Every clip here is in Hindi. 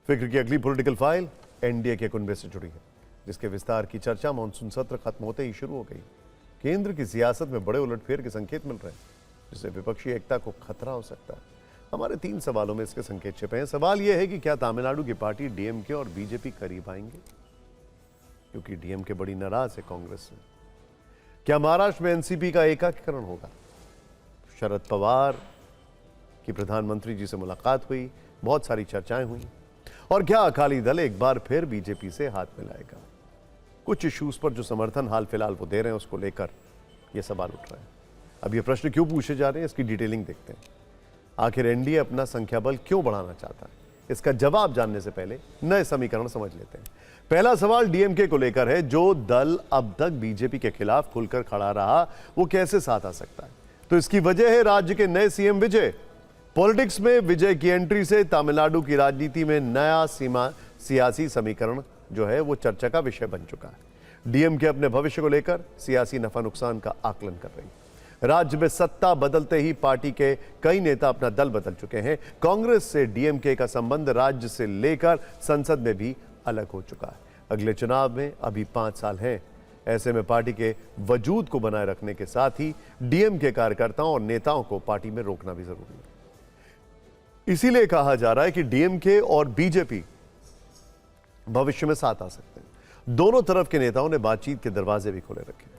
फिक्र की अगली पॉलिटिकल फाइल एनडीए के कुनबे से जुड़ी है, जिसके विस्तार की चर्चा मानसून सत्र खत्म होते ही शुरू हो गई। केंद्र की सियासत में बड़े उलटफेर के संकेत मिल रहे हैं, जिससे विपक्षी एकता को खतरा हो सकता है। हमारे 3 सवालों में इसके संकेत छिपे हैं। सवाल यह है कि क्या तमिलनाडु की पार्टी डीएमके और बीजेपी करीब आएंगे, क्योंकि डीएमके बड़ी नाराज है कांग्रेस से। क्या महाराष्ट्र में एनसीपी का एकीकरण होगा? शरद पवार की प्रधानमंत्री जी से मुलाकात हुई, बहुत सारी चर्चाएं हुई। और क्या अकाली दल एक बार फिर बीजेपी से हाथ मिलाएगा? कुछ इश्यूज पर जो समर्थन हाल फिलहाल वो दे रहे हैं, उसको लेकर यह सवाल उठ रहा है। अब ये प्रश्न क्यों पूछे जा रहे हैं, इसकी डिटेलिंग देखते हैं। आखिर एनडीए अपना संख्या बल क्यों बढ़ाना चाहता है? इसका जवाब जानने से पहले नए समीकरण समझ लेते हैं। पहला सवाल डीएमके को लेकर है। जो दल अब तक बीजेपी के खिलाफ खुलकर खड़ा रहा, वो कैसे साथ आ सकता है? तो इसकी वजह है राज्य के नए सीएम विजय। पॉलिटिक्स में विजय की एंट्री से तमिलनाडु की राजनीति में नया सियासी समीकरण जो है वो चर्चा का विषय बन चुका है। डीएमके अपने भविष्य को लेकर सियासी नफा नुकसान का आकलन कर रही है। राज्य में सत्ता बदलते ही पार्टी के कई नेता अपना दल बदल चुके हैं। कांग्रेस से डीएमके का संबंध राज्य से लेकर संसद में भी अलग हो चुका है। अगले चुनाव में अभी 5 साल हैं। ऐसे में पार्टी के वजूद को बनाए रखने के साथ ही डीएमके कार्यकर्ताओं और नेताओं को पार्टी में रोकना भी जरूरी है। इसीलिए कहा जा रहा है कि डीएमके और बीजेपी भविष्य में साथ आ सकते हैं। दोनों तरफ के नेताओं ने बातचीत के दरवाजे भी खोले रखे हैं।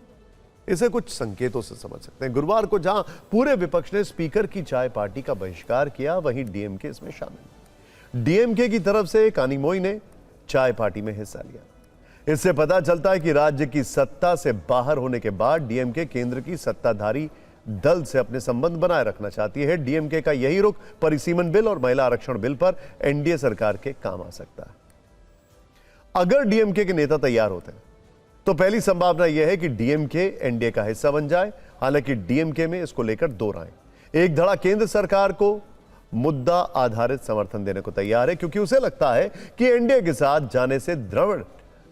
इसे कुछ संकेतों से समझ सकते हैं। गुरुवार को जहां पूरे विपक्ष ने स्पीकर की चाय पार्टी का बहिष्कार किया, वहीं डीएमके इसमें शामिल। डीएमके की तरफ से कानिमोई ने चाय पार्टी में हिस्सा लिया। इससे पता चलता है कि राज्य की सत्ता से बाहर होने के बाद डीएमके केंद्र की सत्ताधारी दल से अपने संबंध बनाए रखना चाहती है। डीएमके का यही रुख परिसीमन बिल और महिला आरक्षण बिल पर एनडीए सरकार के काम आ सकता है। अगर डीएमके के नेता तैयार होते हैं तो पहली संभावना यह है कि डीएमके एनडीए का हिस्सा बन जाए। हालांकि डीएमके में इसको लेकर 2 राय। एक धड़ा केंद्र सरकार को मुद्दा आधारित समर्थन देने को तैयार है, क्योंकि उसे लगता है कि एनडीए के साथ जाने से द्रविड़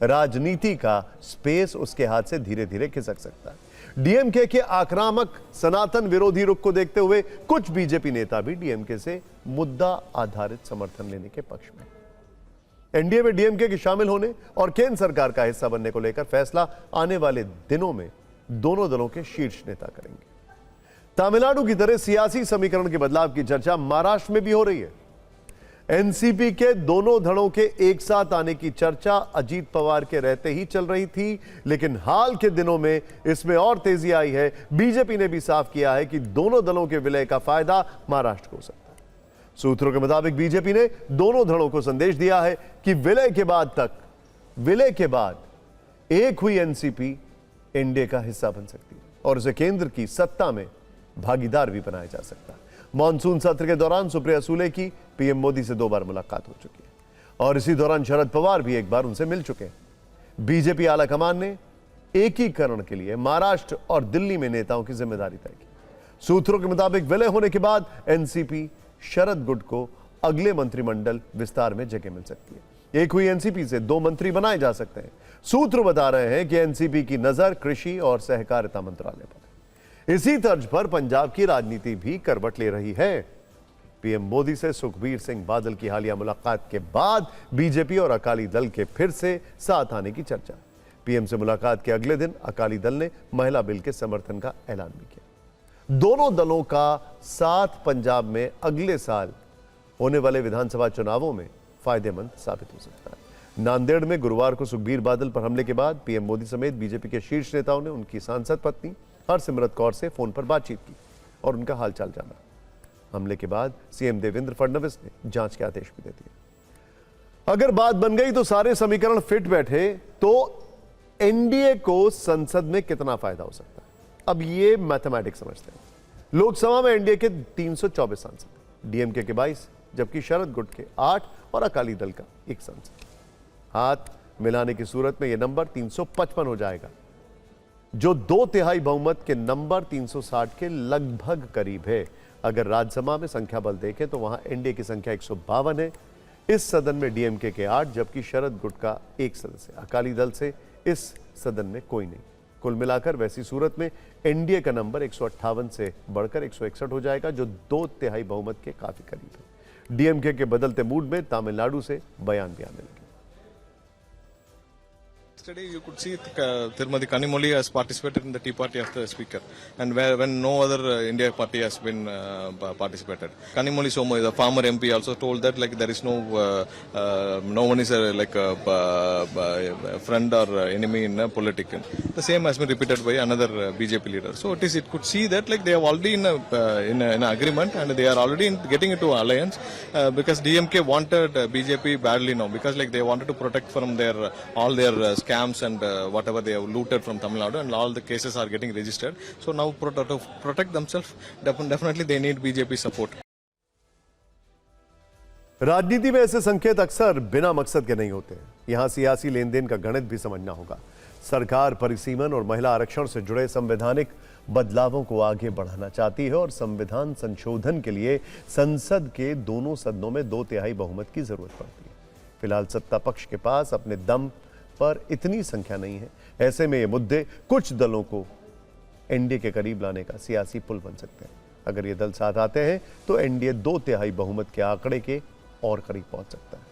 राजनीति का स्पेस उसके हाथ से धीरे धीरे खिसक सकता है। डीएमके के आक्रामक सनातन विरोधी रुख को देखते हुए कुछ बीजेपी नेता भी डीएमके से मुद्दा आधारित समर्थन लेने के पक्ष में। एनडीए में डीएमके के शामिल होने और केंद्र सरकार का हिस्सा बनने को लेकर फैसला आने वाले दिनों में दोनों दलों के शीर्ष नेता करेंगे। तमिलनाडु की तरह सियासी समीकरण के बदलाव की चर्चा महाराष्ट्र में भी हो रही है। एनसीपी के दोनों धड़ों के एक साथ आने की चर्चा अजीत पवार के रहते ही चल रही थी, लेकिन हाल के दिनों में इसमें और तेजी आई है। बीजेपी ने भी साफ किया है कि दोनों दलों के विलय का फायदा महाराष्ट्र को हो सकता है। सूत्रों के मुताबिक बीजेपी ने दोनों धड़ों को संदेश दिया है कि विलय के बाद एक हुई एनसीपी एनडीए का हिस्सा बन सकती है और उसे केंद्र की सत्ता में भागीदार भी बनाया जा सकता है। मानसून सत्र के दौरान सुप्रिया सूले की पीएम मोदी से 2 बार मुलाकात हो चुकी है और इसी दौरान शरद पवार भी एक बार उनसे मिल चुके हैं। बीजेपी आलाकमान ने एकीकरण के लिए महाराष्ट्र और दिल्ली में नेताओं की जिम्मेदारी तय की। सूत्रों के मुताबिक विलय होने के बाद एनसीपी शरद गुट को अगले मंत्रिमंडल विस्तार में जगह मिल सकती है। एक हुई एनसीपी से 2 मंत्री बनाए जा सकते हैं। सूत्र बता रहे हैं कि एनसीपी की नजर कृषि और सहकारिता मंत्रालय पर है। इसी तर्ज पर पंजाब की राजनीति भी करवट ले रही है। पीएम मोदी से सुखबीर सिंह बादल की हालिया मुलाकात के बाद बीजेपी और अकाली दल के फिर से साथ आने की चर्चा। पीएम से मुलाकात के अगले दिन अकाली दल ने महिला बिल के समर्थन का ऐलान भी किया। दोनों दलों का साथ पंजाब में अगले साल होने वाले विधानसभा चुनावों में फायदेमंद साबित हो सकता है। नांदेड़ में गुरुवार को सुखबीर बादल पर हमले के बाद पीएम मोदी समेत बीजेपी के शीर्ष नेताओं ने उनकी सांसद पत्नी हरसिमरत कौर से फोन पर बातचीत की और उनका हालचाल जाना। हमले के बाद सीएम देवेंद्र फडणवीस ने जांच के आदेश भी दे दिए। अगर बात बन गई तो सारे समीकरण फिट बैठे तो एनडीए को संसद में कितना फायदा हो सकता है? अब ये मैथमेटिक्स समझते हैं। लोकसभा में एनडीए के 324 सांसद, डीएमके के 22, जबकि शरद गुट के 8 और अकाली दल का 1 सांसद। हाथ मिलाने की सूरत में यह नंबर 355 हो जाएगा, जो 2/3 बहुमत के नंबर 360 के लगभग करीब है। अगर राज्यसभा में संख्या बल देखें तो वहां एनडीए की संख्या 152 है। इस सदन में डीएमके के 8, जबकि शरद गुट का 1 सदस्य। अकाली दल से इस सदन में कोई नहीं। कुल मिलाकर वैसी सूरत में एनडीए का नंबर 158 से बढ़कर 161 हो जाएगा, जो 2/3 बहुमत के काफी करीब है। डीएमके के बदलते मूड में तमिलनाडु से बयान भी आने लगे। Yesterday, you could see Tirumati Kanimoli has participated in the tea party of the speaker, and when no other India party has been participated. Kanimoli Somo, the former MP, also told that like there is no one is like a friend or enemy in politics. The same has been repeated by another BJP leader. So it could see that like they are already in an agreement, and they are already getting into alliance because DMK wanted BJP badly now, because like they wanted to protect from their all their scams and whatever they have looted from Tamil Nadu, and all the cases are getting registered. So now to protect themselves, definitely they need BJP support. राजनीति में ऐसे संकेत अक्सर बिना मकसद के नहीं होते। यहां सियासी लेन देन का गणित भी समझना होगा। सरकार परिसीमन और महिला आरक्षण से जुड़े संवैधानिक बदलावों को आगे बढ़ाना चाहती है और संविधान संशोधन के लिए संसद के दोनों सदनों में 2/3 बहुमत की जरूरत पड़ती है। फिलहाल सत्ता पक्ष के पास अपने दम पर इतनी संख्या नहीं है। ऐसे में ये मुद्दे कुछ दलों को एनडीए के करीब लाने का सियासी पुल बन सकते हैं। अगर ये दल साथ आते हैं तो एनडीए 2/3 बहुमत के आंकड़े के और करीब पहुंच सकता है।